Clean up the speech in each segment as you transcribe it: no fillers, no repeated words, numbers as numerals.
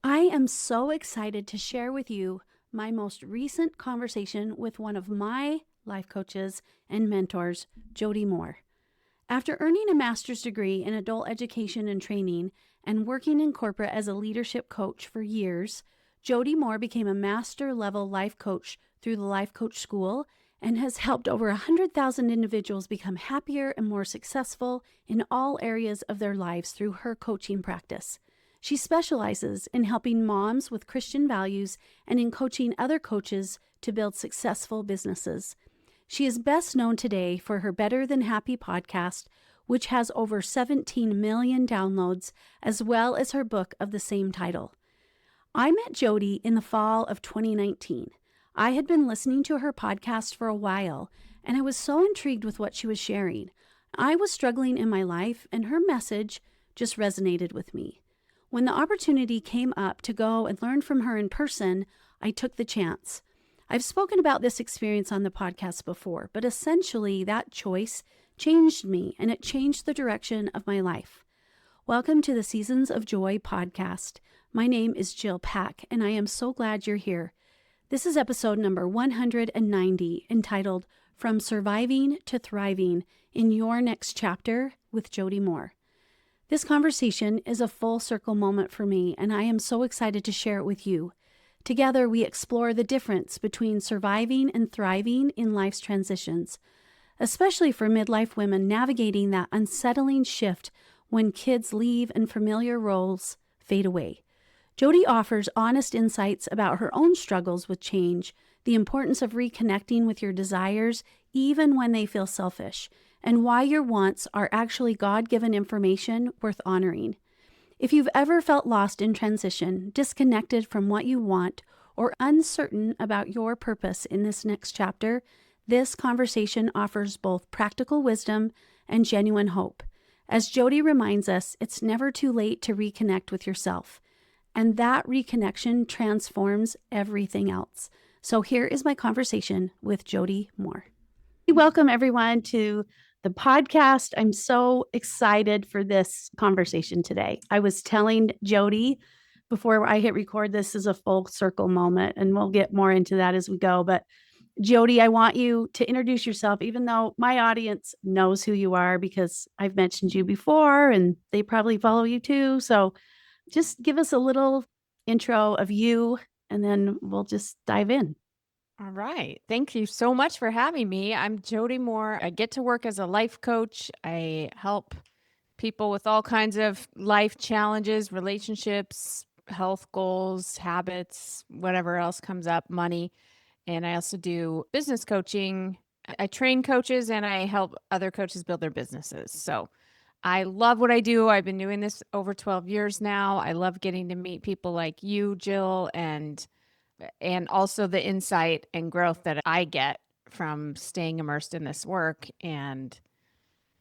I am so excited to share with you my most recent conversation with one of my life coaches and mentors, Jody Moore. After earning a master's degree in adult education and training and working in corporate as a leadership coach for years, Jody Moore became a master level life coach through the Life Coach School and has helped over 100,000 individuals become happier and more successful in all areas of their lives through her coaching practice. She specializes in helping moms with Christian values and in coaching other coaches to build successful businesses. She is best known today for her Better Than Happy podcast, which has over 17 million downloads, as well as her book of the same title. I met Jody in the fall of 2019. I had been listening to her podcast for a while, and I was so intrigued with what she was sharing. I was struggling in my life, and her message just resonated with me. When the opportunity came up to go and learn from her in person, I took the chance. I've spoken about this experience on the podcast before, but essentially that choice changed me and it changed the direction of my life. Welcome to the Seasons of Joy podcast. My name is Jill Pack, and I am so glad you're here. This is episode number 190, entitled From Surviving to Thriving in Your Next Chapter with Jody Moore. This conversation is a full circle moment for me, and I am so excited to share it with you. Together, we explore the difference between surviving and thriving in life's transitions, especially for midlife women navigating that unsettling shift when kids leave and familiar roles fade away. Jody offers honest insights about her own struggles with change, the importance of reconnecting with your desires even when they feel selfish, and why your wants are actually God-given information worth honoring. If you've ever felt lost in transition, disconnected from what you want, or uncertain about your purpose in this next chapter, this conversation offers both practical wisdom and genuine hope. As Jody reminds us, it's never too late to reconnect with yourself, and that reconnection transforms everything else. So here is my conversation with Jody Moore. Welcome, everyone, to the podcast. I'm so excited for this conversation today. I was telling Jody before I hit record, this is a full circle moment, and we'll get more into that as we go. But Jody, I want you to introduce yourself, even though my audience knows who you are because I've mentioned you before and they probably follow you too. So just give us a little intro of you, and then we'll just dive in. All right. Thank you so much for having me. I'm Jody Moore. I get to work as a life coach. I help people with all kinds of life challenges, relationships, health goals, habits, whatever else comes up, money. And I also do business coaching. I train coaches and I help other coaches build their businesses. So I love what I do. I've been doing this over 12 years now. I love getting to meet people like you, Jill, and also the insight and growth that I get from staying immersed in this work. And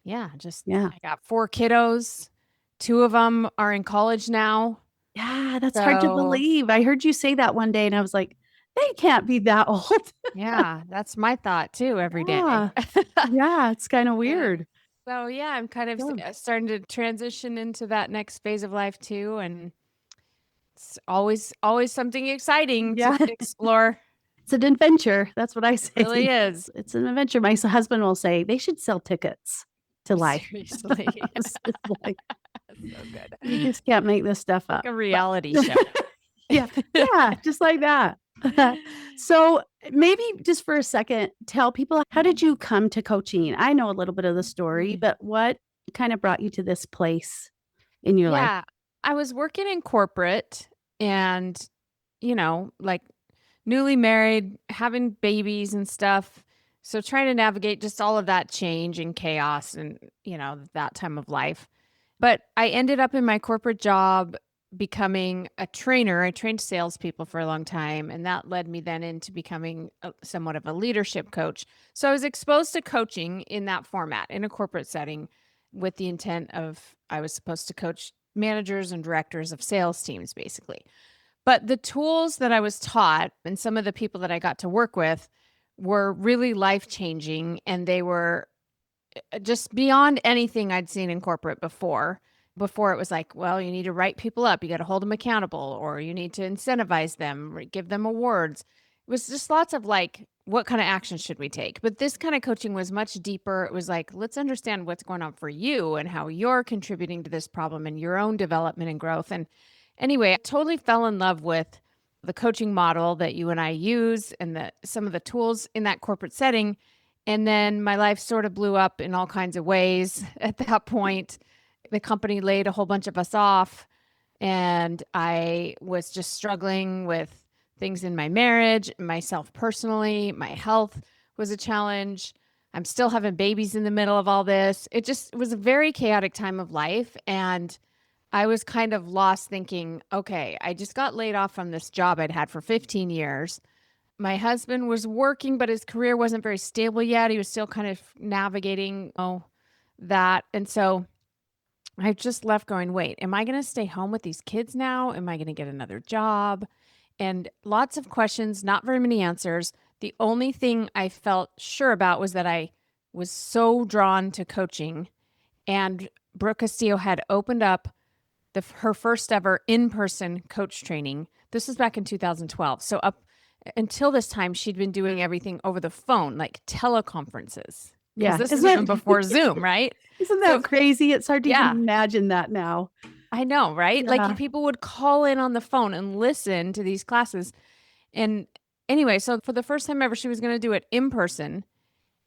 yeah, I got 4 kiddos. 2 of them are in college now. Yeah, that's hard to believe. I heard you say that one day and I was like, they can't be that old. Yeah, that's my thought too every day. Yeah. Yeah, it's kind of weird. So yeah, I'm kind of Yeah. starting to transition into that next phase of life too, and it's always something exciting to Yeah. explore. It's an adventure. That's what I say. It really is. It's an adventure. My husband will say they should sell tickets to life. Seriously. It's like, So good. you just can't make this stuff up. Like a reality show. Yeah. Yeah. Just like that. So maybe just for a second, tell people, how did you come to coaching? I know a little bit of the story, but what kind of brought you to this place in your life? Yeah. I was working in corporate and, like newly married, having babies and stuff. So trying to navigate just all of that change and chaos and, that time of life. But I ended up in my corporate job becoming a trainer. I trained salespeople for a long time, and that led me then into becoming somewhat of a leadership coach. So I was exposed to coaching in that format in a corporate setting with the intent of I was supposed to coach managers and directors of sales teams, basically. But the tools that I was taught and some of the people that I got to work with were really life-changing, and they were just beyond anything I'd seen in corporate before. Before it was like, well, you need to write people up, you got to hold them accountable, or you need to incentivize them, give them awards. It was just lots of like, what kind of action should we take? But this kind of coaching was much deeper. It was like, let's understand what's going on for you and how you're contributing to this problem and your own development and growth. And anyway, I totally fell in love with the coaching model that you and I use and some of the tools in that corporate setting. And then my life sort of blew up in all kinds of ways at that point. The company laid a whole bunch of us off, and I was just struggling with things in my marriage, myself personally. My health was a challenge. I'm still having babies in the middle of all this. It was a very chaotic time of life. And I was kind of lost thinking, okay, I just got laid off from this job I'd had for 15 years. My husband was working, but his career wasn't very stable yet. He was still kind of navigating that. And so I just left going, wait, am I going to stay home with these kids now? Am I going to get another job? And lots of questions, not very many answers. The only thing I felt sure about was that I was so drawn to coaching. And Brooke Castillo had opened up her first ever in-person coach training. This was back in 2012. So up until this time, she'd been doing everything over the phone, like teleconferences. Because Yeah. this is even before Zoom, right? Isn't So that crazy? It's hard to even yeah, imagine that now. I know, right? Yeah. Like people would call in on the phone and listen to these classes. And anyway, so for the first time ever, she was going to do it in person,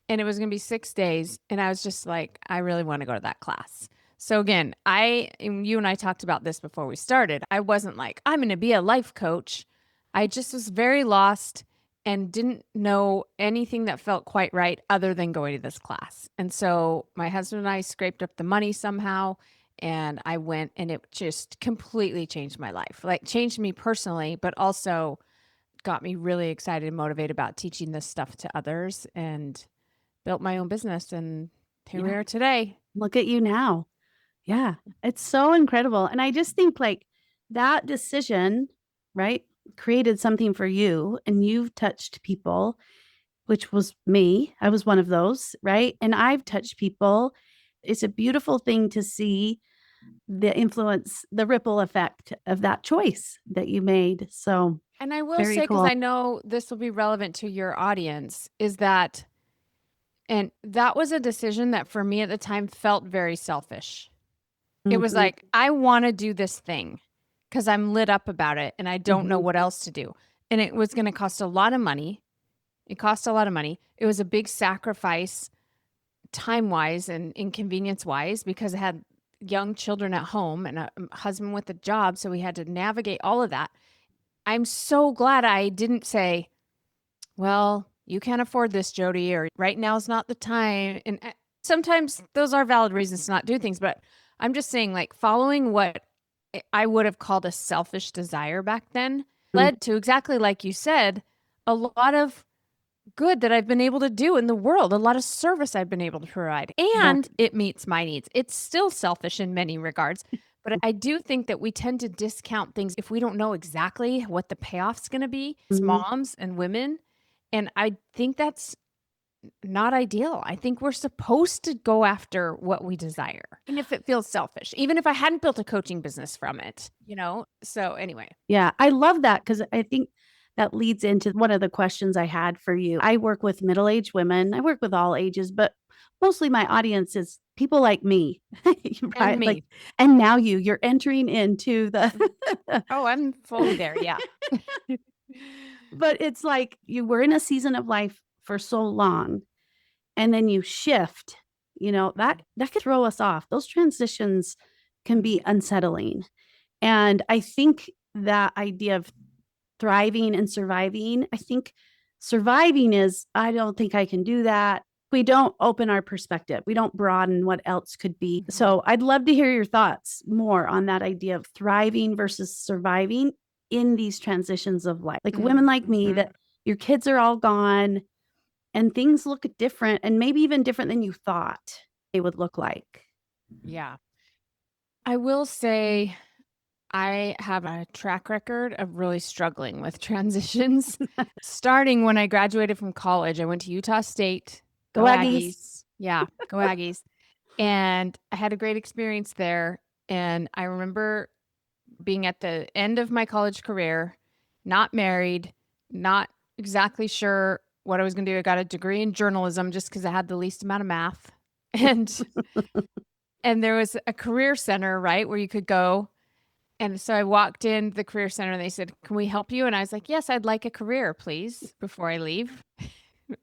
and it was going to be 6 days. And I was just like, I really want to go to that class. So again, and you and I talked about this before we started. I wasn't like, I'm going to be a life coach. I just was very lost and didn't know anything that felt quite right other than going to this class. And so my husband and I scraped up the money somehow, and I went, and it just completely changed my life. Like changed me personally, but also got me really excited and motivated about teaching this stuff to others, and built my own business. And here we Yeah. are today. Look at you now. Yeah. It's so incredible. And I just think like that decision, right, created something for you and you've touched people, which was me. I was one of those, right? And I've touched people. It's a beautiful thing to see the influence, the ripple effect of that choice that you made. So And I will very say, because cool. I know this will be relevant to your audience, is that, and that was a decision that for me at the time felt very selfish. It was Mhm. like, I want to do this thing because I'm lit up about it and I don't know Mhm. what else to do. And it was going to cost a lot of money. It cost a lot of money. It was a big sacrifice, time wise and inconvenience wise, because I had young children at home and a husband with a job. So we had to navigate all of that. I'm so glad I didn't say, well, you can't afford this, Jody, or right now's not the time. And sometimes those are valid reasons to not do things, but I'm just saying, like, following what I would have called a selfish desire back then Mm. led to exactly like you said, a lot of good that I've been able to do in the world, a lot of service I've been able to provide, Yeah. and it meets my needs. It's still selfish in many regards, but I do think that we tend to discount things if we don't know exactly what the payoff's going to be as Mhm. moms and women. And I think that's not ideal. I think we're supposed to go after what we desire, even if it feels selfish, even if I hadn't built a coaching business from it, you know? So, anyway. Yeah, I love that because I think that leads into one of the questions I had for you. I work with middle-aged women. I work with all ages, but mostly my audience is people like me, And right? Like, me. and now you're entering into the, Oh, I'm fully there. Yeah. but it's like you were in a season of life for so long, and then you shift. That could throw us off. Those transitions can be unsettling, and I think that idea of thriving and surviving. I think surviving is, I don't think I can do that. We don't open our perspective. We don't broaden what else could be. Mhm. So I'd love to hear your thoughts more on that idea of thriving versus surviving in these transitions of life. Like women like me Mhm. that your kids are all gone and things look different and maybe even different than you thought they would look like. Yeah. I will say I have a track record of really struggling with transitions. Starting when I graduated from college, I went to Utah State. Go Go Aggies. Aggies. Yeah, go Aggies. And I had a great experience there. And I remember being at the end of my college career, not married, not exactly sure what I was going to do. I got a degree in journalism just because I had the least amount of math. And there was a career center, right, where you could go. And so I walked in the career center and they said, "Can we help you?" And I was like, "Yes, I'd like a career, please, before I leave."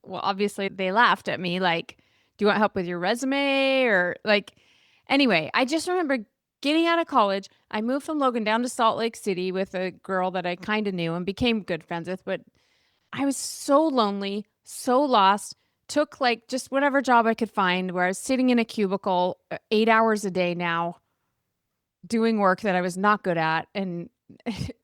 Well, obviously they laughed at me like, "Do you want help with your resume?" Or like, anyway, I just remember getting out of college. I moved from Logan down to Salt Lake City with a girl that I kind of knew and became good friends with, but I was so lonely, so lost. Took like just whatever job I could find where I was sitting in a cubicle 8 hours a day now doing work that I was not good at and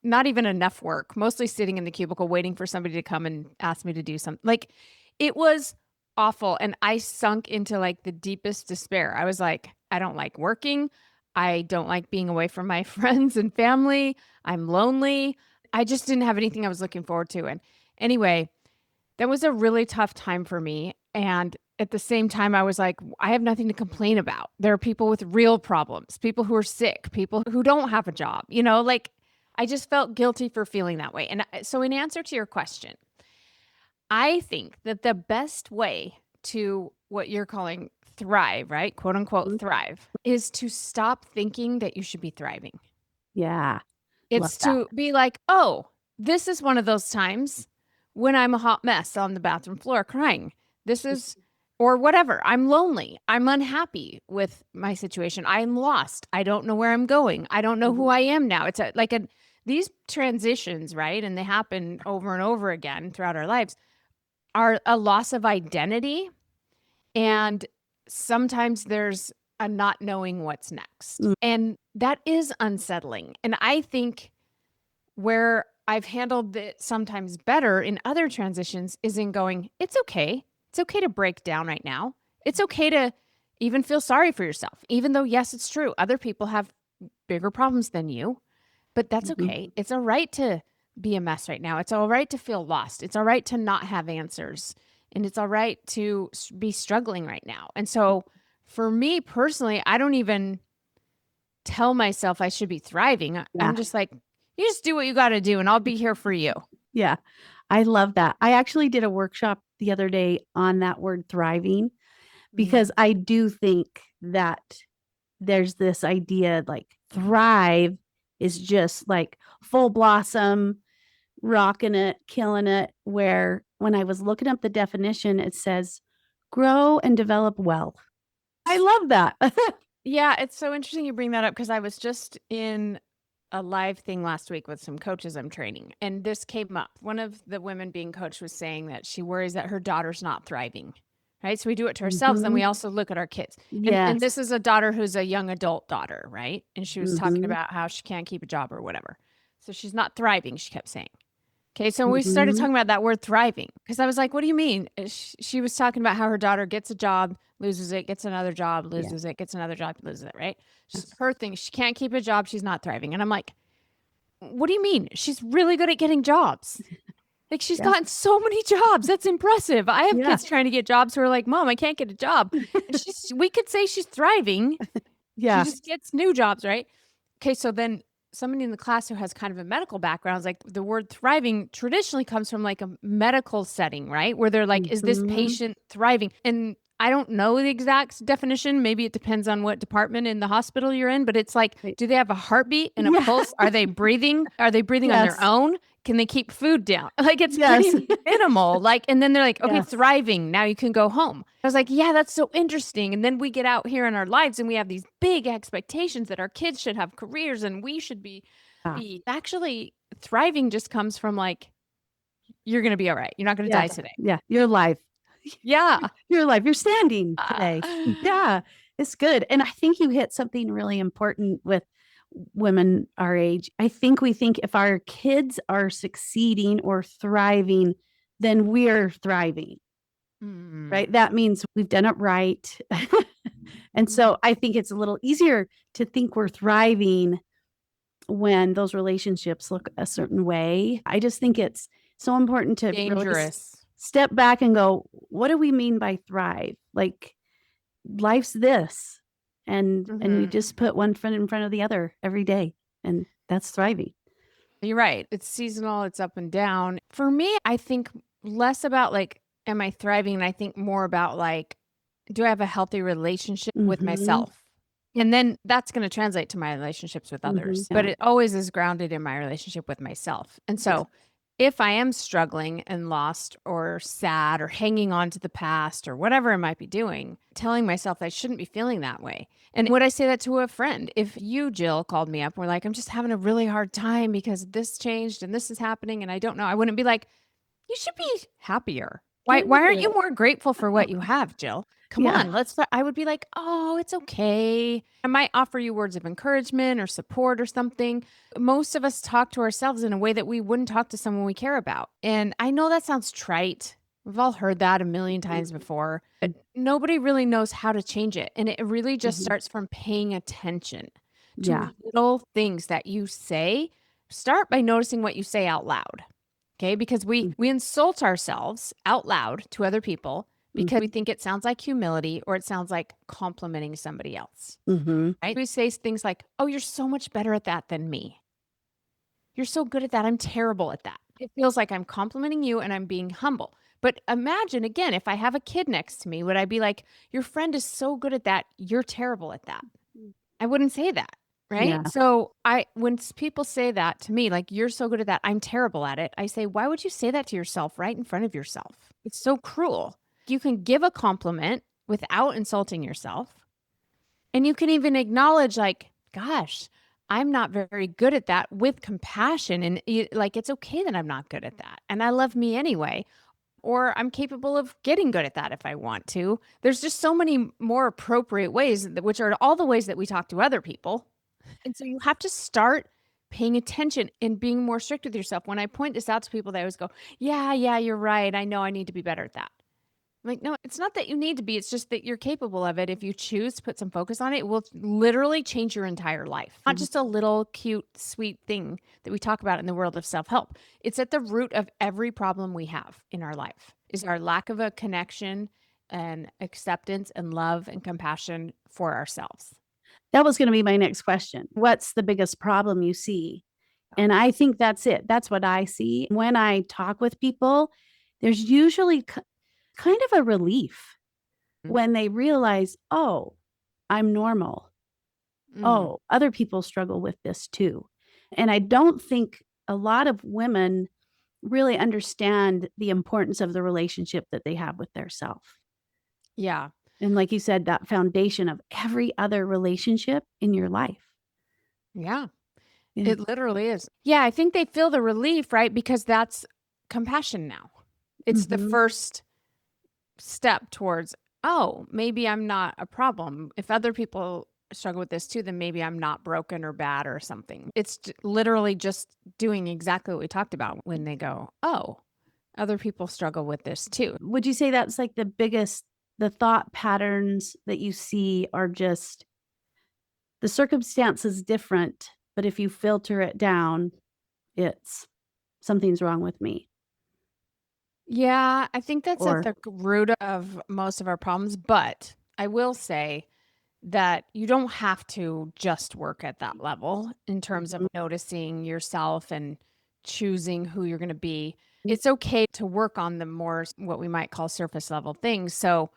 not even enough work, mostly sitting in the cubicle waiting for somebody to come and ask me to do something. Like it was awful. And I sunk into like the deepest despair. I was like, I don't like working. I don't like being away from my friends and family. I'm lonely. I just didn't have anything I was looking forward to. And anyway, that was a really tough time for me. And at the same time, I was like, I have nothing to complain about. There are people with real problems, people who are sick, people who don't have a job, like I just felt guilty for feeling that way. And so, in answer to your question, I think that the best way to what you're calling thrive, right? Quote unquote, Mhm. thrive is to stop thinking that you should be thriving. Yeah. Love It's that. to be like, oh, this is one of those times when I'm a hot mess on the bathroom floor crying. This is, or whatever. I'm lonely. I'm unhappy with my situation. I'm lost. I don't know where I'm going. I don't know who Mhm. I am now. It's these transitions, right? And they happen over and over again throughout our lives are a loss of identity. And sometimes there's a not knowing what's next. Mm. And that is unsettling. And I think where I've handled it sometimes better in other transitions is in going, it's okay. It's okay to break down right now. It's okay to even feel sorry for yourself, even though, yes, it's true. Other people have bigger problems than you, but that's Mhm. okay. It's all right to be a mess right now. It's all right to feel lost. It's all right to not have answers. And it's all right to be struggling right now. And so for me personally, I don't even tell myself I should be thriving. Yeah. I'm just like, you just do what you got to do and I'll be here for you. Yeah. I love that. I actually did a workshop the other day on that word thriving Mm. because I do think that there's this idea like thrive is just like full blossom, rocking it, killing it. Where when I was looking up the definition, it says grow and develop well. I love that. Yeah, it's so interesting you bring that up because I was just in a live thing last week with some coaches I'm training, and this came up. One of the women being coached was saying that she worries that her daughter's not thriving. Right? So we do it to ourselves, then we Mhm. also look at our kids. And this Yes. is a daughter who's a young adult daughter, right? And she was talking Mhm. about how she can't keep a job or whatever. So she's not thriving, she kept saying. Okay, so we started Mhm. talking about that word thriving because I was like, what do you mean? She was talking about how her daughter gets a job, loses it, gets another job, Yeah. loses it, gets another job, loses it, right? Yes. Her thing, she can't keep a job, she's not thriving. And I'm like, what do you mean? She's really good at getting jobs. Like she's Yeah. gotten so many jobs. That's impressive. I have Yeah. kids trying to get jobs who are like, Mom, I can't get a job. And we could say she's thriving. She Yeah. just gets new jobs, right? Okay, so then somebody in the class who has kind of a medical background is like the word thriving traditionally comes from like a medical setting, right? Where they're like, is this Mhm. patient thriving? And I don't know the exact definition. Maybe it depends on what department in the hospital you're in, but it's like, Right. do they have a heartbeat and a Yeah. pulse? Are they breathing? Are they breathing on their Yes. own? Can they keep food down? Like it's Yes. pretty minimal. Like, and then they're like, okay, Yes. thriving. Now you can go home. I was like, yeah, that's so interesting. And then we get out here in our lives and we have these big expectations that our kids should have careers and we should Yeah. be actually thriving just comes from like, you're going to be all right. You're not going to die Yes. today. Yeah. You're alive. Yeah. You're alive. You're standing today. Uh, Yeah. It's good. And I think you hit something really important with women our age. I think we think if our kids are succeeding or thriving, then we're thriving, mm, right? That means we've done it right. And so I think it's a little easier to think we're thriving when those relationships look a certain way. I just think it's so important to really dangerous. step back and go, what do we mean by thrive? Like life's this. and we Mhm. just put one foot in front of the other every day, and that's thriving. You're right. It's seasonal, it's up and down. For me, I think less about like, am I thriving? And I think more about like, do I have a healthy relationship with Mhm. myself? And then that's going to translate to my relationships with Mhm. others. But Yeah. it always is grounded in my relationship with myself. And Yeah. so if I am struggling and lost or sad or hanging on to the past or whatever I might be doing, telling myself I shouldn't be feeling that way. And would I say that to a friend? If you, Jill, called me up and were like, I'm just having a really hard time because this changed and this is happening and I don't know, I wouldn't be like, you should be happier. Why aren't you Good. more grateful for what you have, Jill? Come Yeah. on, I would be like, "Oh, it's okay." I might offer you words of encouragement or support or something. Most of us talk to ourselves in a way that we wouldn't talk to someone we care about. And I know that sounds trite. We've all heard that a million times before, but nobody really knows how to change it. And it really just Mhm. starts from paying attention Yeah. to little things that you say. Start by noticing what you say out loud. Okay, because Mm. we insult ourselves out loud to other people Mm. because we think it sounds like humility or it sounds like complimenting somebody else. Mhm. Right? We say things like, "Oh, you're so much better at that than me. You're so good at that. I'm terrible at that." It feels like I'm complimenting you and I'm being humble. But imagine again, if I have a kid next to me, would I be like, "Your friend is so good at that. You're terrible at that." I wouldn't say that, right? Yeah. So when people say that to me, like, "You're so good at that, I'm terrible at it," I say, "Why would you say that to yourself right in front of yourself?" It's so cruel. You can give a compliment without insulting yourself, and you can even acknowledge, like, "Gosh, I'm not very good at that," with compassion, and like, it's okay that I'm not good at that, and I love me anyway, or I'm capable of getting good at that if I want to. There's just so many more appropriate ways, which are all the ways that we talk to other people. And so you have to start paying attention and being more strict with yourself. When I point this out to people, they always go, "Yeah, yeah, you're right. I know I need to be better at that." I'm like, no, it's not that you need to be. It's just that you're capable of it. If you choose to put some focus on it, it will literally change your entire life. Not Mhm. just a little cute, sweet thing that we talk about in the world of self help. It's at the root of every problem we have in our life is our lack of a connection and acceptance and love and compassion for ourselves. That was gonna be my next question. What's the biggest problem you see? And I think that's it. That's what I see. When I talk with people, there's usually kind of a relief when they realize, "Oh, I'm normal. Mm. Oh, other people struggle with this too." And I don't think a lot of women really understand the importance of the relationship that they have with their self. Yeah. And like you said, that foundation of every other relationship in your life. Yeah. Yeah. It literally is. Yeah. I think they feel the relief, right? Because that's compassion now. It's the Mhm. first step towards, oh, maybe I'm not a problem. If other people struggle with this too, then maybe I'm not broken or bad or something. It's literally just doing exactly what we talked about when they go, oh, other people struggle with this too. Would you say that's like the thought patterns that you see are just the circumstance is different, but if you filter it down, it's something's wrong with me Yeah, I think that's at or the root of most of our problems. But I will say that you don't have to just work at that level in terms of Mhm. noticing yourself and choosing who you're going to be. It's okay to work on the more what we might call surface level things. So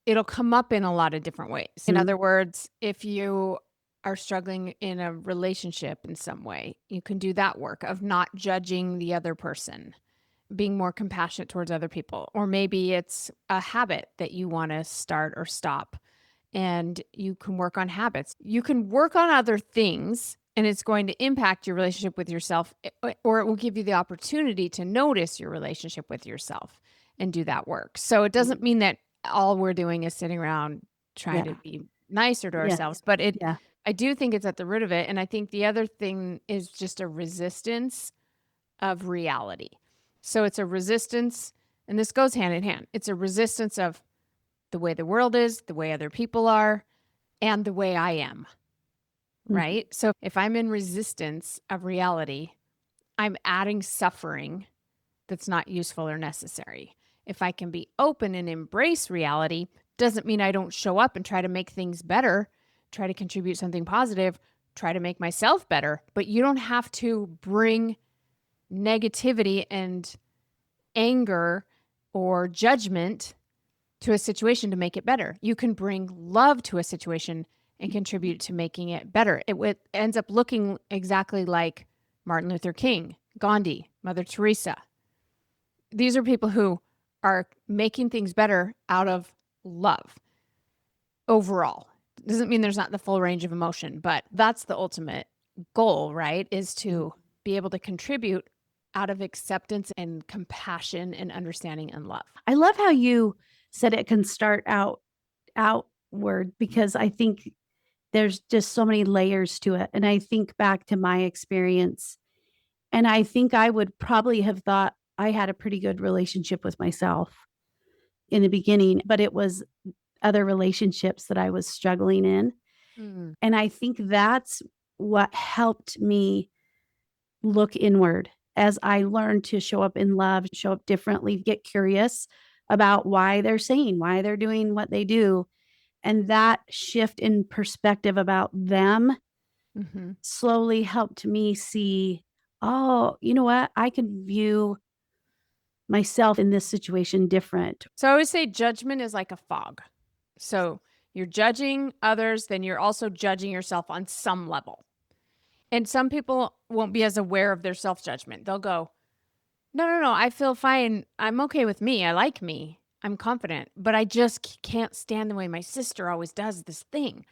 it'll come up in a lot of different ways. In Mhm. other words, if you are struggling in a relationship in some way, you can do that work of not judging the other person, being more compassionate towards other people. Or maybe it's a habit that you want to start or stop and you can work on habits. You can work on other things and it's going to impact your relationship with yourself, or it will give you the opportunity to notice your relationship with yourself and do that work. So it doesn't Mhm. mean that all we're doing is sitting around trying to Yeah. be nicer to Yeah. ourselves, but Yeah. I do think it's at the root of it. And I think the other thing is just a resistance of reality. So it's a resistance, and this goes hand in hand. It's a resistance of the way the world is, the way other people are, and the way I am, Mhm. right? So if I'm in resistance of reality, I'm adding suffering that's not useful or necessary. If I can be open and embrace reality, doesn't mean I don't show up and try to make things better, try to contribute something positive, try to make myself better. But you don't have to bring negativity and anger or judgment to a situation to make it better. You can bring love to a situation and contribute to making it better. It ends up looking exactly like Martin Luther King, Gandhi, Mother Teresa. These are people who are making things better out of love overall. Doesn't mean there's not the full range of emotion, but that's the ultimate goal, right? Is to be able to contribute out of acceptance and compassion and understanding and love. I love how you said it can start outward, because I think there's just so many layers to it. And I think back to my experience, and I think I would probably have thought I had a pretty good relationship with myself in the beginning, but it was other relationships that I was struggling in. Mm. And I think that's what helped me look inward as I learned to show up in love, show up differently, get curious about why they're doing what they do. And that shift in perspective about them Mm-hmm. slowly helped me see, oh, you know what? I can view myself in this situation different. So I always say judgment is like a fog. So you're judging others, then you're also judging yourself on some level. And some people won't be as aware of their self judgment. They'll go, no, no, no, I feel fine. I'm okay with me. I like me. I'm confident, but I just can't stand the way my sister always does this thing.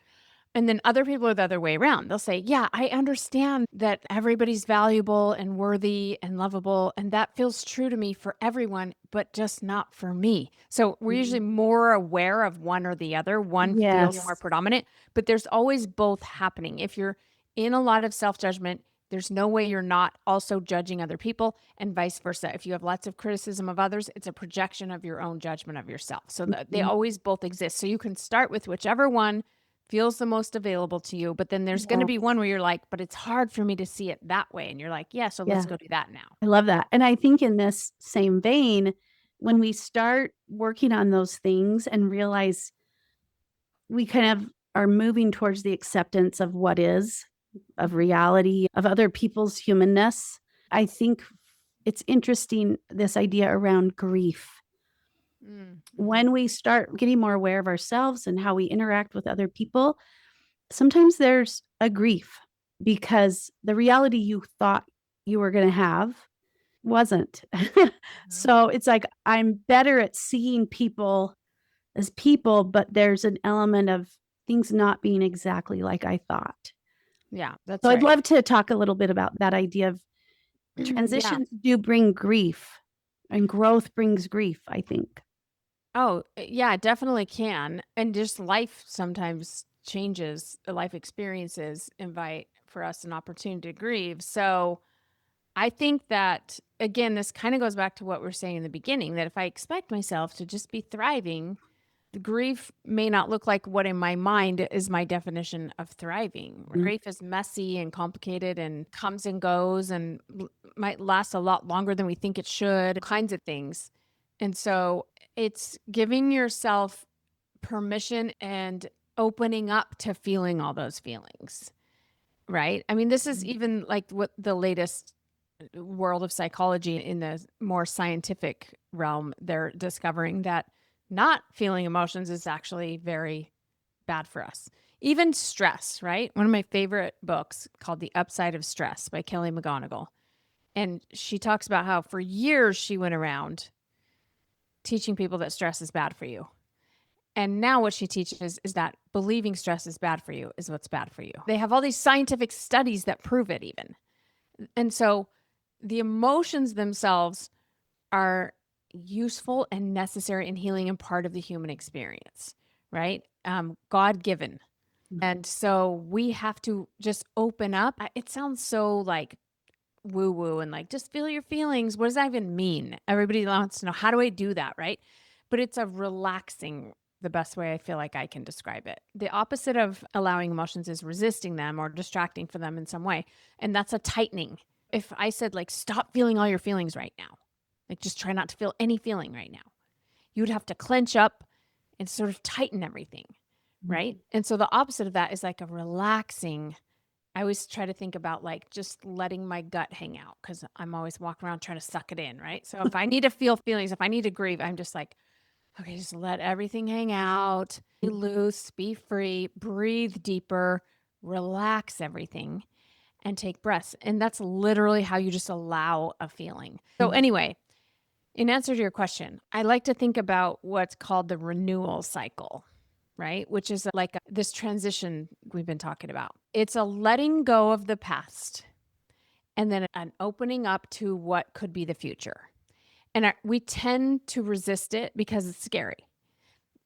And then other people are the other way around. They'll say, yeah, I understand that everybody's valuable and worthy and lovable. And that feels true to me for everyone, but just not for me. So we're usually more aware of one or the other. One feels more Yes. predominant, but there's always both happening. If you're in a lot of self judgment, there's no way you're not also judging other people, and vice versa. If you have lots of criticism of others, it's a projection of your own judgment of yourself. So they always both exist. So you can start with whichever one feels the most available to you. But then there's going to be one where you're like, but it's hard for me to see it that way. And you're like, yeah, so let's Yeah. go do that now. I love that. And I think in this same vein, when we start working on those things and realize we kind of are moving towards the acceptance of what is, of reality, of other people's humanness, I think it's interesting, this idea around grief. Mm-hmm. When we start getting more aware of ourselves and how we interact with other people, sometimes there's a grief because the reality you thought you were going to have wasn't. So it's like I'm better at seeing people as people, but there's an element of things not being exactly like I thought. Yeah, that's So I'd right. love to talk a little bit about that idea of Yeah. transitions do bring grief, and growth brings grief, I think. Oh, yeah, it definitely can. And just life sometimes changes, the life experiences invite for us an opportunity to grieve. So I think that, again, this kind of goes back to what we are saying in the beginning, that if I expect myself to just be thriving, the grief may not look like what in my mind is my definition of thriving. Grief is messy and complicated and comes and goes and might last a lot longer than we think it should, kinds of things. And so it's giving yourself permission and opening up to feeling all those feelings, right? I mean, this is even like what the latest world of psychology in the more scientific realm, they're discovering that not feeling emotions is actually very bad for us. Even stress, right? One of my favorite books called The Upside of Stress by Kelly McGonigal. And she talks about how for years she went around teaching people that stress is bad for you. And now what she teaches is that believing stress is bad for you is what's bad for you. They have all these scientific studies that prove it even. And so the emotions themselves are useful and necessary in healing and part of the human experience, right? God given. And so we have to just open up. It sounds so like woo woo and like just feel your feelings. What does that even mean? Everybody wants to know, how do I do that, right? But it's a relaxing, the best way I feel like I can describe it. The opposite of allowing emotions is resisting them or distracting from them in some way. And that's a tightening. If I said, like, stop feeling all your feelings right now, like just try not to feel any feeling right now, you would have to clench up and sort of tighten everything, right? And so the opposite of that is like a relaxing. I always try to think about like just letting my gut hang out because I'm always walking around trying to suck it in, right? So if I need to feel feelings, if I need to grieve, I'm just like, okay, just let everything hang out, be loose, be free, breathe deeper, relax everything, and take breaths. And that's literally how you just allow a feeling. So, anyway, in answer to your question, I like to think about what's called the renewal cycle, right? Which is like this transition we've been talking about. It's a letting go of the past and then an opening up to what could be the future. And we tend to resist it because it's scary,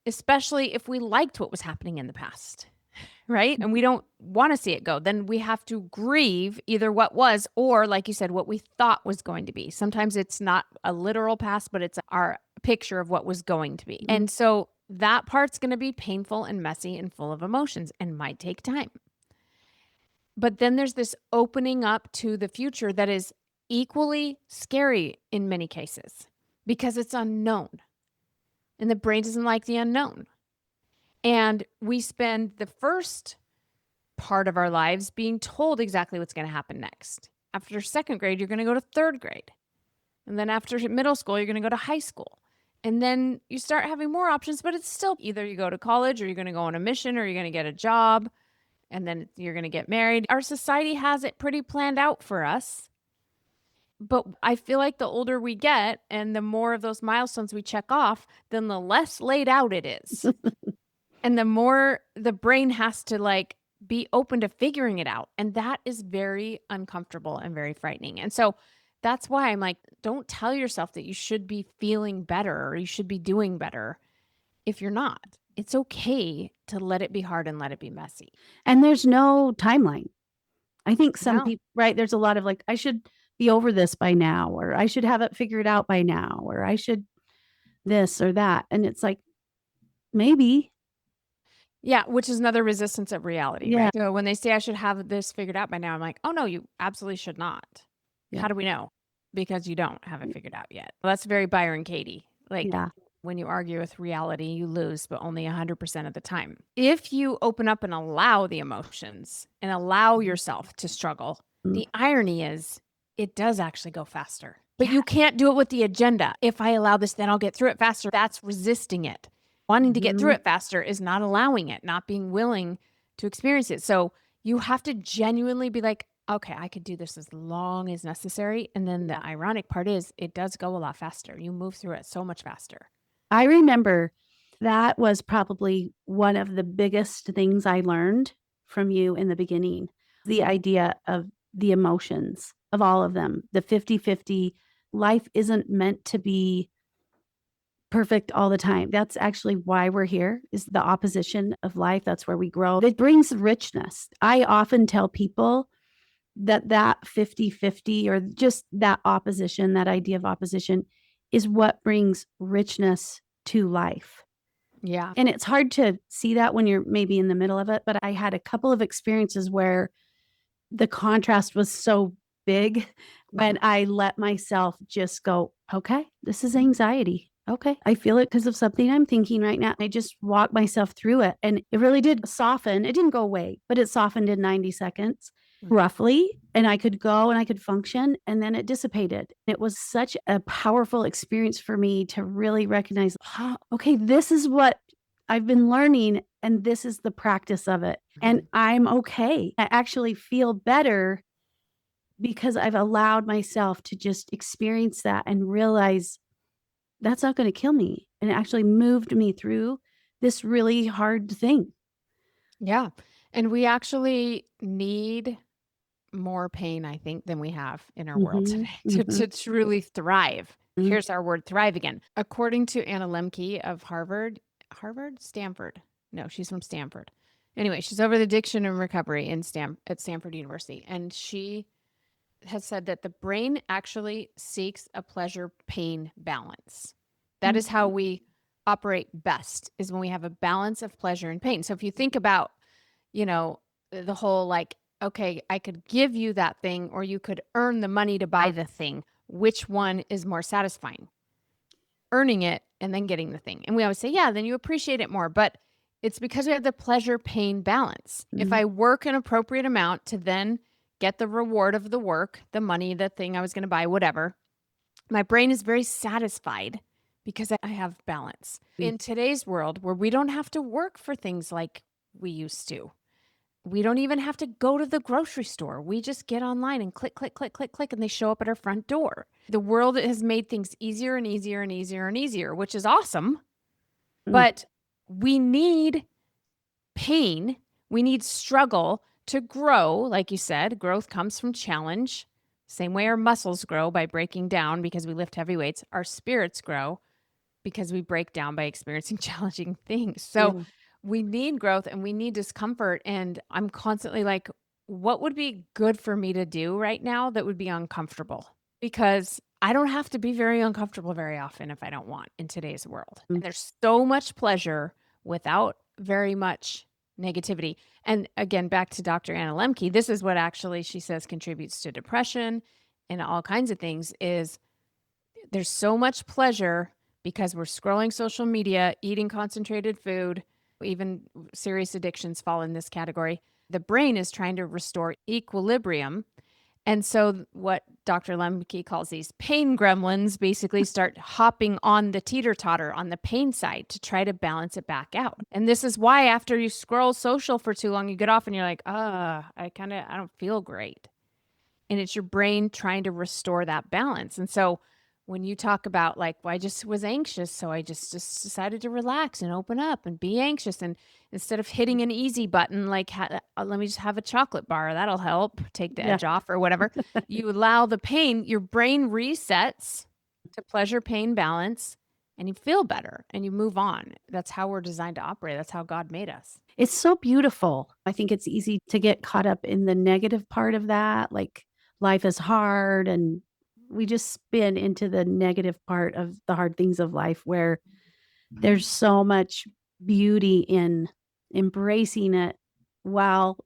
especially if we liked what was happening in the past, right? And we don't want to see it go. Then we have to grieve either what was or, like you said, what we thought was going to be. Sometimes it's not a literal past, but it's our picture of what was going to be. And so that part's going to be painful and messy and full of emotions and might take time. But then there's this opening up to the future that is equally scary in many cases because it's unknown. And the brain doesn't like the unknown. And we spend the first part of our lives being told exactly what's going to happen next. After second grade, you're going to go to third grade. And then after middle school, you're going to go to high school. And then you start having more options, but it's still either you go to college or you're going to go on a mission or you're going to get a job and then you're going to get married. Our society has it pretty planned out for us. But I feel like the older we get and the more of those milestones we check off, then the less laid out it is. And the more the brain has to like be open to figuring it out. And that is very uncomfortable and very frightening. And so that's why I'm like, don't tell yourself that you should be feeling better or you should be doing better if you're not. It's okay to let it be hard and let it be messy. And there's no timeline. I think some No. people, right? There's a lot of like, I should be over this by now, or I should have it figured out by now, or I should this or that. And it's like, maybe. Yeah, which is another resistance of reality, Yeah. right? So when they say I should have this figured out by now, I'm like, oh no, you absolutely should not. Yeah. How do we know? Because you don't have it figured out yet. Well, that's very Byron Katie. Like Yeah. when you argue with reality, you lose, but only 100% of the time. If you open up and allow the emotions and allow yourself to struggle, the irony is it does actually go faster. But you can't do it with the agenda. If I allow this, then I'll get through it faster. That's resisting it. Wanting to get through it faster is not allowing it, not being willing to experience it. So you have to genuinely be like, okay, I could do this as long as necessary. And then the ironic part is it does go a lot faster. You move through it so much faster. I remember that was probably one of the biggest things I learned from you in the beginning. The idea of the emotions of all of them, the 50-50. Life isn't meant to be perfect all the time. That's actually why we're here, is the opposition of life. That's where we grow. It brings richness. I often tell people that 50-50 or just that opposition, that idea of opposition is what brings richness to life. Yeah. And it's hard to see that when you're maybe in the middle of it, but I had a couple of experiences where the contrast was so big when I let myself just go, okay, this is anxiety. Okay, I feel it because of something I'm thinking right now. I just walked myself through it and it really did soften. It didn't go away, but it softened in 90 seconds roughly. And I could go and I could function and then it dissipated. It was such a powerful experience for me to really recognize, okay, this is what I've been learning and this is the practice of it. And I'm okay. I actually feel better because I've allowed myself to just experience that and realize that's not going to kill me. And it actually moved me through this really hard thing. Yeah. And we actually need more pain, I think, than we have in our world today to truly thrive. Here's our word thrive again. According to Anna Lemke of Stanford. No, she's from Stanford. Anyway, she's over the addiction and recovery at Stanford University. And she has said that the brain actually seeks a pleasure pain balance. That is how we operate best, is when we have a balance of pleasure and pain. So if you think about, the whole like, okay, I could give you that thing or you could earn the money to buy the thing. Which one is more satisfying? Earning it and then getting the thing. And we always say, yeah, then you appreciate it more. But It's because we have the pleasure pain balance. If Mm, I work an appropriate amount to then get the reward of the work, the money, the thing I was going to buy, whatever, my brain is very satisfied because I have balance. mm, In today's world where we don't have to work for things like we used to, we don't even have to go to the grocery store. We just get online and click, click, click, click, click, and they show up at our front door. The world has made things easier and easier and easier and easier, which is awesome. mm. But we need pain, we need struggle to grow. Like you said, growth comes from challenge. Same way our muscles grow by breaking down because we lift heavy weights, our spirits grow because we break down by experiencing challenging things. So Yeah. we need growth and we need discomfort. And I'm constantly like, what would be good for me to do right now that would be uncomfortable? Because I don't have to be very uncomfortable very often if I don't want in today's world. Mm. And there's so much pleasure without very much negativity. And again, back to Dr. Anna Lemke, this is what actually she says contributes to depression and all kinds of things is there's so much pleasure because we're scrolling social media, eating concentrated food, even serious addictions fall in this category. The brain is trying to restore equilibrium. And so, what Dr. Lemke calls these pain gremlins basically start hopping on the teeter totter on the pain side to try to balance it back out. And this is why, after you scroll social for too long, you get off and you're like, I don't feel great. And it's your brain trying to restore that balance. And so when you talk about like, well, I just was anxious, so I just decided to relax and open up and be anxious. And instead of hitting an easy button, like, let me just have a chocolate bar, that'll help take the Yeah. edge off or whatever. You allow the pain, your brain resets to pleasure pain balance and you feel better and you move on. That's how we're designed to operate. That's how God made us. It's so beautiful. I think it's easy to get caught up in the negative part of that, like life is hard, and we just spin into the negative part of the hard things of life where there's so much beauty in embracing it while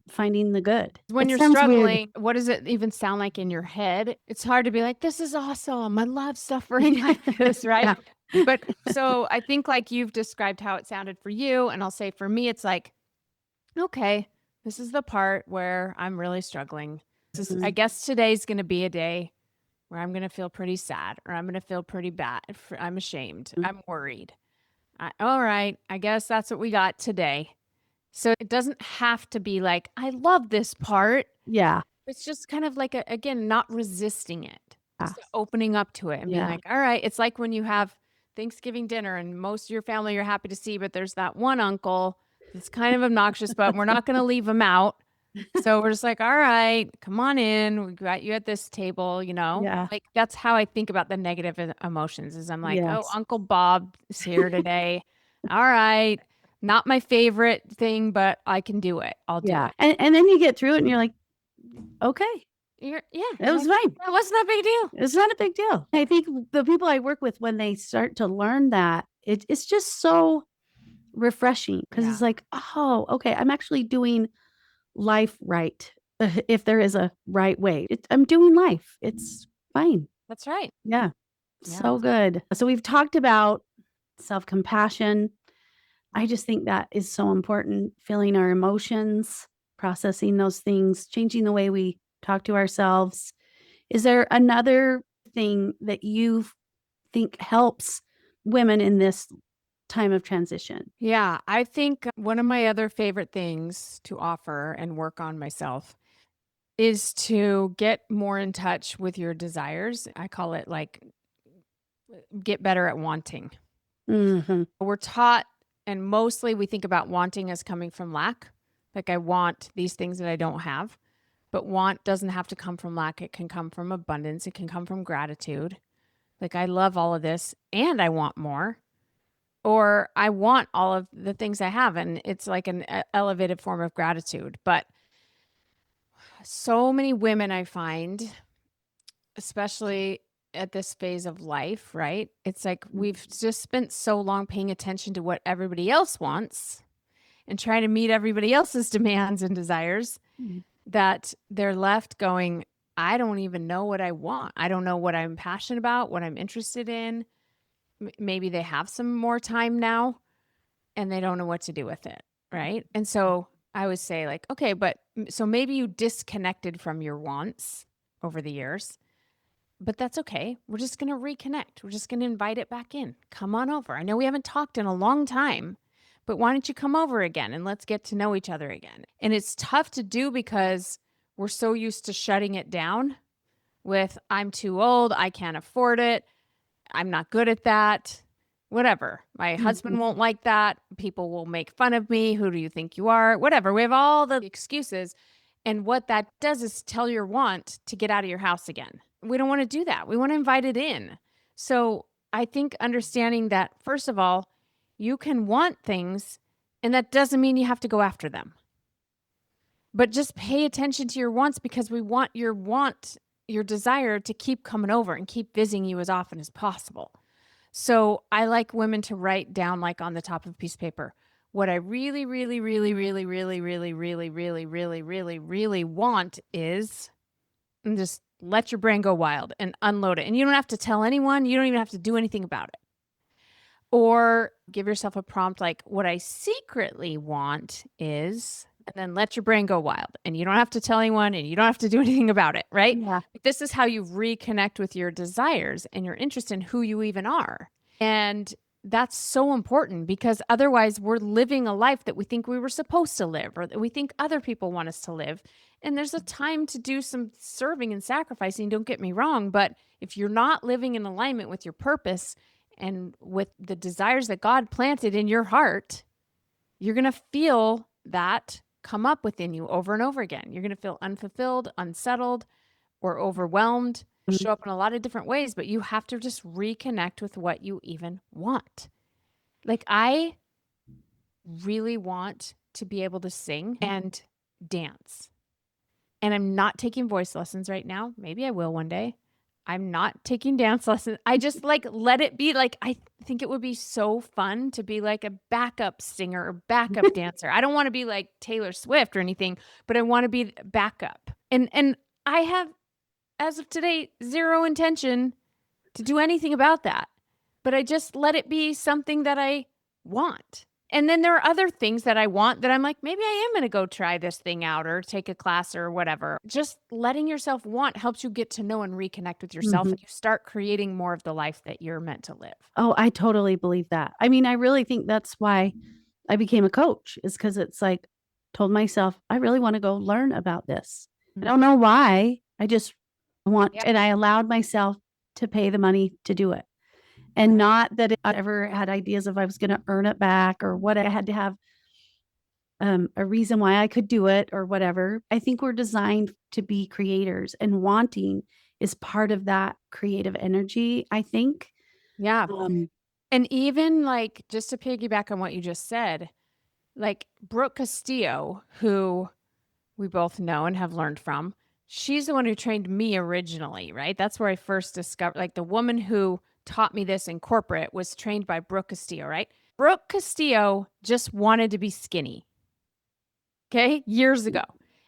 finding the good. When It you're sounds weird. struggling, what does it even sound like in your head? It's hard to be like, this is awesome. I love suffering like this, right? Yeah. But so I think like you've described how it sounded for you. And I'll say for me, it's like, okay, this is the part where I'm really struggling. I Mhm. guess today's going to be a day where I'm going to feel pretty sad or I'm going to feel pretty bad. I'm ashamed. I'm worried. All right. I guess that's what we got today. So it doesn't have to be like, I love this part. Yeah. It's just kind of like, again, not resisting it, Yeah. just opening up to it and being Yeah. like, all right, it's like when you have Thanksgiving dinner and most of your family you're happy to see, but there's that one uncle that's kind of obnoxious, but we're not going to leave him out. So we're just like, all right, come on in. We got you at this table, Yeah. like that's how I think about the negative emotions is I'm like, oh, Yes. Uncle Bob is here today. All right. Not my favorite thing, but I can do it. I'll do Yeah. it. And then you get through it and you're like, okay, Yeah, it was like, fine. that wasn't a big deal. It's not a big deal. I think the people I work with, when they start to learn that, it's just so refreshing because Yeah, it's like, oh, okay, I'm actually doing life right. If there is a right way, I'm doing life. It's fine. that's right. Yeah. Yeah. So good. So we've talked about self compassion. I just think that is so important. Feeling our emotions, processing those things, changing the way we talk to ourselves. Is there another thing that you think helps women in this time of transition? Yeah. I think one of my other favorite things to offer and work on myself is to get more in touch with your desires. I call it like get better at wanting. Mhm. We're taught, and mostly we think about wanting as coming from lack. Like, I want these things that I don't have. But want doesn't have to come from lack. It can come from abundance. It can come from gratitude. Like, I love all of this and I want more. Or I want all of the things I have. And it's like an elevated form of gratitude. But so many women I find, especially at this phase of life, right? It's like we've just spent so long paying attention to what everybody else wants and trying to meet everybody else's demands and desires Mhm. that they're left going, I don't even know what I want. I don't know what I'm passionate about, what I'm interested in. Maybe they have some more time now and they don't know what to do with it, right? And so I would say like, okay, but so maybe you disconnected from your wants over the years, but that's okay. We're just going to reconnect. We're just going to invite it back in. Come on over. I know we haven't talked in a long time, but why don't you come over again and let's get to know each other again? And it's tough to do because we're so used to shutting it down with, I'm too old, I can't afford it, I'm not good at that, whatever. My husband won't like that. People will make fun of me. Who do you think you are? Whatever. We have all the excuses. And what that does is tell your want to get out of your house again. We don't want to do that. We want to invite it in. So I think understanding that, first of all, you can want things, and that doesn't mean you have to go after them. But just pay attention to your wants, because we want, your desire to keep coming over and keep visiting you as often as possible. So I like women to write down, like on the top of a piece of paper, what I really, really, really, really, really, really, really, really, really, really, really want is, and just let your brain go wild and unload it. And you don't have to tell anyone. You don't even have to do anything about it. Or give yourself a prompt like, what I secretly want is, and then let your brain go wild. And you don't have to tell anyone, and you don't have to do anything about it, right? Yeah. This is how you reconnect with your desires and your interest in who you even are. And that's so important, because otherwise we're living a life that we think we were supposed to live, or that we think other people want us to live. And there's a time to do some serving and sacrificing, don't get me wrong. But if you're not living in alignment with your purpose and with the desires that God planted in your heart, you're going to feel that come up within you over and over again. You're going to feel unfulfilled, unsettled, or overwhelmed. Show up in a lot of different ways, but you have to just reconnect with what you even want. Like, I really want to be able to sing and dance. And I'm not taking voice lessons right now. Maybe I will one day. I'm not taking dance lessons. I just like let it be. Like, I think it would be so fun to be like a backup singer or backup dancer. I don't want to be like Taylor Swift or anything, but I want to be backup. And I have, as of today, zero intention to do anything about that. But I just let it be something that I want. And then there are other things that I want that I'm like, maybe I am going to go try this thing out or take a class or whatever. Just letting yourself want helps you get to know and reconnect with yourself. And you start creating more of the life that you're meant to live. Oh, I totally believe that. I mean, I really think that's why I became a coach, is because it's like, told myself, I really want to go learn about this. I don't know why. I just want, and I allowed myself to pay the money to do it. And not that I ever had ideas of I was going to earn it back or what. I had to have a reason why I could do it or whatever. I think we're designed to be creators, and wanting is part of that creative energy, I think. Yeah. And even like, just to piggyback on what you just said, like Brooke Castillo, who we both know and have learned from, she's the one who trained me originally, right? That's where I first discovered, like, the woman who taught me this in corporate was trained by Brooke Castillo, right? Brooke Castillo just wanted to be skinny, okay, years ago.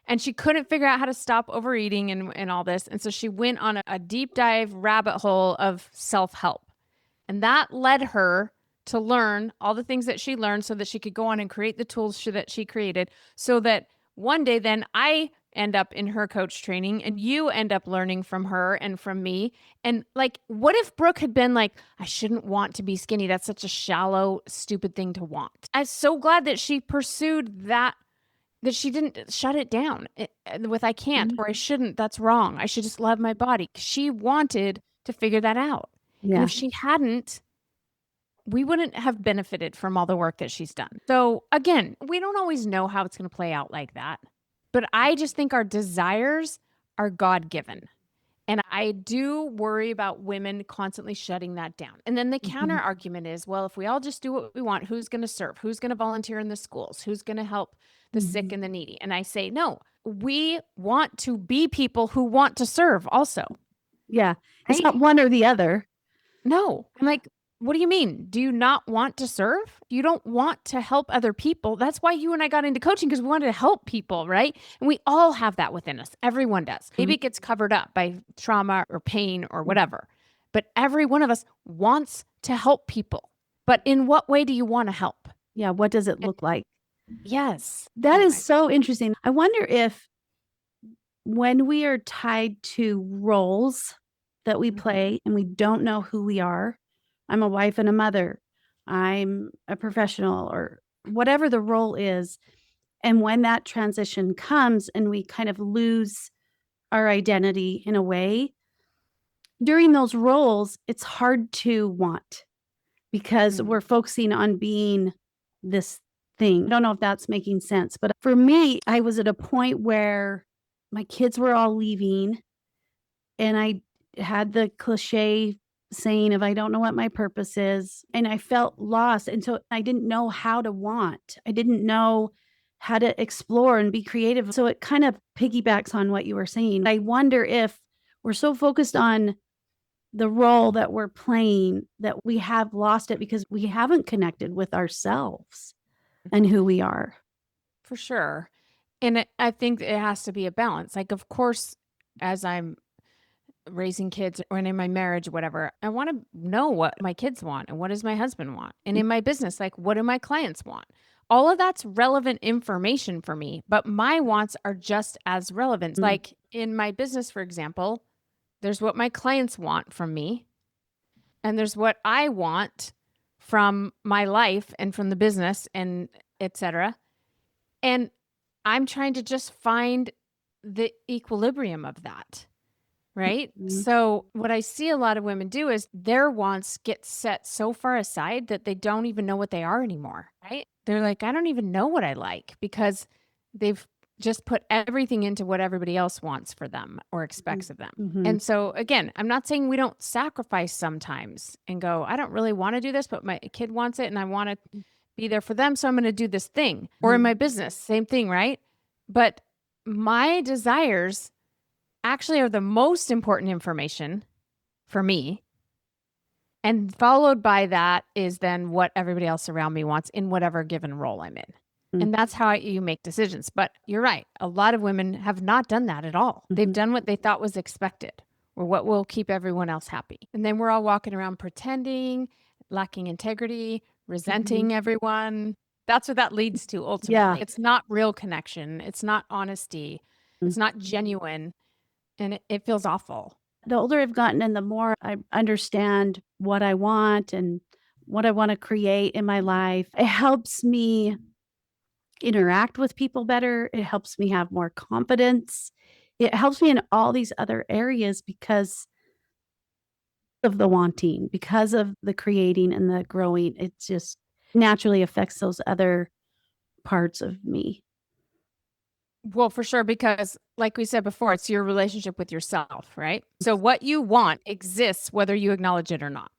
And she couldn't figure out how to stop overeating and all this. And so she went on a deep dive rabbit hole of self-help. And that led her to learn all the things that she learned so that she could go on and create the tools that she created, so that one day then I end up in her coach training and you end up learning from her and from me. And like, what if Brooke had been like, I shouldn't want to be skinny. That's such a shallow, stupid thing to want. I'm so glad that she pursued that she didn't shut it down with I can't or I shouldn't. That's wrong. I should just love my body. She wanted to figure that out. And Yeah. if she hadn't, we wouldn't have benefited from all the work that she's done. So again, we don't always know how it's going to play out like that. But I just think our desires are God-given. And I do worry about women constantly shutting that down. And then the counter argument is, well, if we all just do what we want, who's going to serve? Who's going to volunteer in the schools? Who's going to help the sick and the needy? And I say, no, we want to be people who want to serve also. Yeah. It's Right? not one or the other. No. I'm like, what do you mean? Do you not want to serve? You don't want to help other people. That's why you and I got into coaching, because we wanted to help people, right? And we all have that within us. Everyone does. Maybe it gets covered up by trauma or pain or whatever. But every one of us wants to help people. But in what way do you want to help? Yeah. What does it And look like? yes. That Oh is my. so interesting. I wonder if when we are tied to roles that we Mhm. play and we don't know who we are, I'm a wife and a mother, I'm a professional, or whatever the role is. And when that transition comes and we kind of lose our identity in a way, during those roles, it's hard to want because Mm. we're focusing on being this thing. I don't know if that's making sense, but for me, I was at a point where my kids were all leaving and I had the cliche saying of I don't know what my purpose is, and I felt lost, and so I didn't know how to want. I didn't know how to explore and be creative. So it kind of piggybacks on what you were saying. I wonder if we're so focused on the role that we're playing that we have lost it because we haven't connected with ourselves and who we are. For sure. And I think it has to be a balance. Like, of course, as I'm raising kids or in my marriage, whatever, I want to know what my kids want and what does my husband want. And in my business, like, what do my clients want? All of that's relevant information for me, but my wants are just as relevant. Mm, Like in my business, for example, there's what my clients want from me, and there's what I want from my life and from the business and etc. And I'm trying to just find the equilibrium of that. Right. mm, So, what I see a lot of women do is their wants get set so far aside that they don't even know what they are anymore. Right. They're like, I don't even know what I like because they've just put everything into what everybody else wants for them or expects of them. mhm, And so, again, I'm not saying we don't sacrifice sometimes and go, I don't really want to do this, but my kid wants it and I want to be there for them. So, I'm going to do this thing. Or in mhm, my business, same thing. Right. But my desires actually are the most important information for me. And followed by that is then what everybody else around me wants in whatever given role I'm in. mm, And that's how you make decisions. But you're right. A lot of women have not done that at all. They've mhm, done what they thought was expected or what will keep everyone else happy. And then we're all walking around pretending, lacking integrity, mhm. resenting everyone. That's what that leads to Yeah. ultimately. It's not real connection. It's not honesty. Mm. It's not genuine. And it feels awful. The older I've gotten and the more I understand what I want and what I want to create in my life, it helps me interact with people better. It helps me have more confidence. It helps me in all these other areas because of the wanting, because of the creating and the growing. It just naturally affects those other parts of me. Well, for sure, because like we said before, it's your relationship with yourself, right? So what you want exists whether you acknowledge it or not.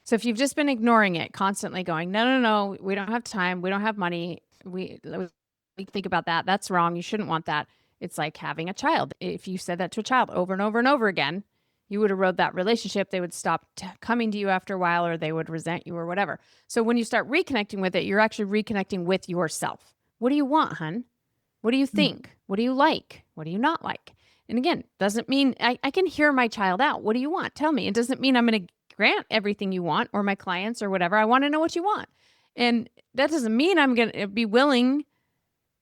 So if you've just been ignoring it, constantly going, no, no, no, we don't have time, we don't have money, we think about that, that's wrong, you shouldn't want that. It's like having a child. If you said that to a child over and over and over again, you would erode that relationship. They would stop coming to you after a while, or they would resent you or whatever. So when you start reconnecting with it, you're actually reconnecting with yourself. What do you want, hun? What do you Mm, think? What do you like? What do you not like? And again, doesn't mean I can hear my child out. What do you want? Tell me. It doesn't mean I'm going to grant everything you want or my clients or whatever. I want to know what you want. And that doesn't mean I'm going to be willing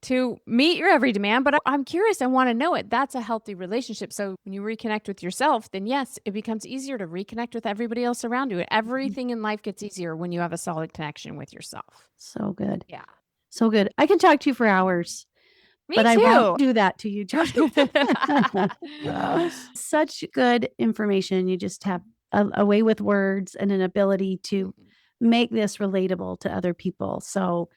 to meet your every demand, but I'm curious. I want to know it. That's a healthy relationship. So when you reconnect with yourself, then yes, it becomes easier to reconnect with everybody else around you. mhm. Everything in life gets easier when you have a solid connection with yourself. So good. Yeah. So good. I can talk to you for hours, Me but I won't too. do that to you, Jody. Such good information. You just have a way with words and an ability to make this relatable to other people. So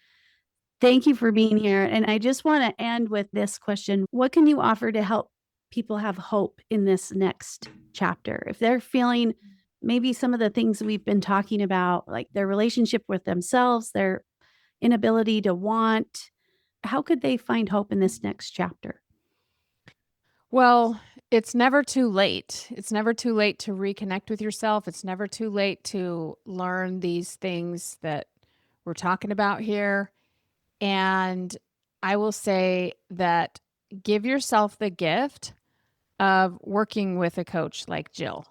thank you for being here. And I just want to end with this question. What can you offer to help people have hope in this next chapter? If they're feeling maybe some of the things we've been talking about, like their relationship with themselves, their inability to want, how could they find hope in this next chapter? Well, it's never too late. It's never too late to reconnect with yourself. It's never too late to learn these things that we're talking about here. And I will say that give yourself the gift of working with a coach like Jill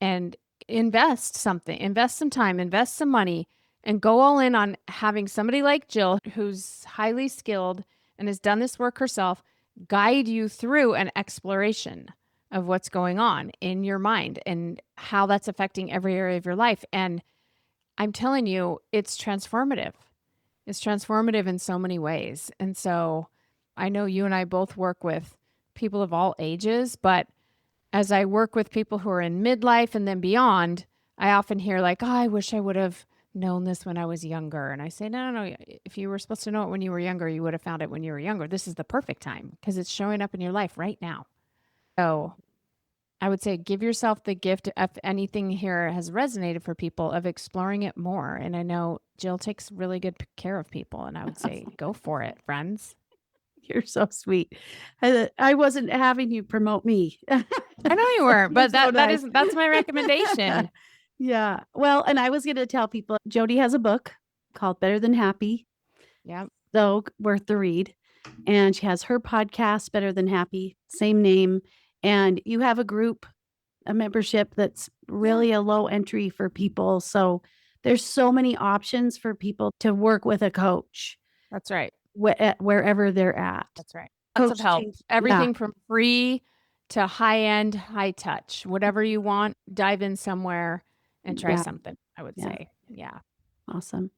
and invest something, invest some time, invest some money and go all in on having somebody like Jill, who's highly skilled and has done this work herself, guide you through an exploration of what's going on in your mind and how that's affecting every area of your life. And I'm telling you, it's transformative. It's transformative in so many ways. And so I know you and I both work with people of all ages, but as I work with people who are in midlife and then beyond, I often hear like, "Oh, I wish I would have known this when I was younger." And I say, "No, no, no. If you were supposed to know it when you were younger, you would have found it when you were younger. This is the perfect time because it's showing up in your life right now." So I would say give yourself the gift, if anything here has resonated for people, of exploring it more. And I know Jill takes really good care of people, and I would say go for it, friends. You're so sweet. I wasn't having you promote me. I know you So weren't, you're but so nice. that's my recommendation. Yeah. Well, and I was gonna tell people, Jody has a book called Better Than Happy, Yep. so worth the read, and she has her podcast, Better Than Happy, same name, and you have a membership that's Yeah. really a low entry for people, so there's so many options for people to work with a coach That's right. wherever they're at. That's right. Lots of Coach help. change, yeah, Everything from free to high end, high touch. Whatever you want, dive in somewhere and try yeah, something, I would yeah, say. Yeah. awesome.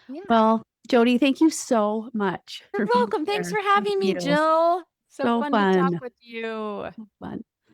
Yeah. Well, Jody, thank you so much You're for being welcome. Thanks here. for Thank having me, you. Jill. So So fun to talk fun. with you. So fun.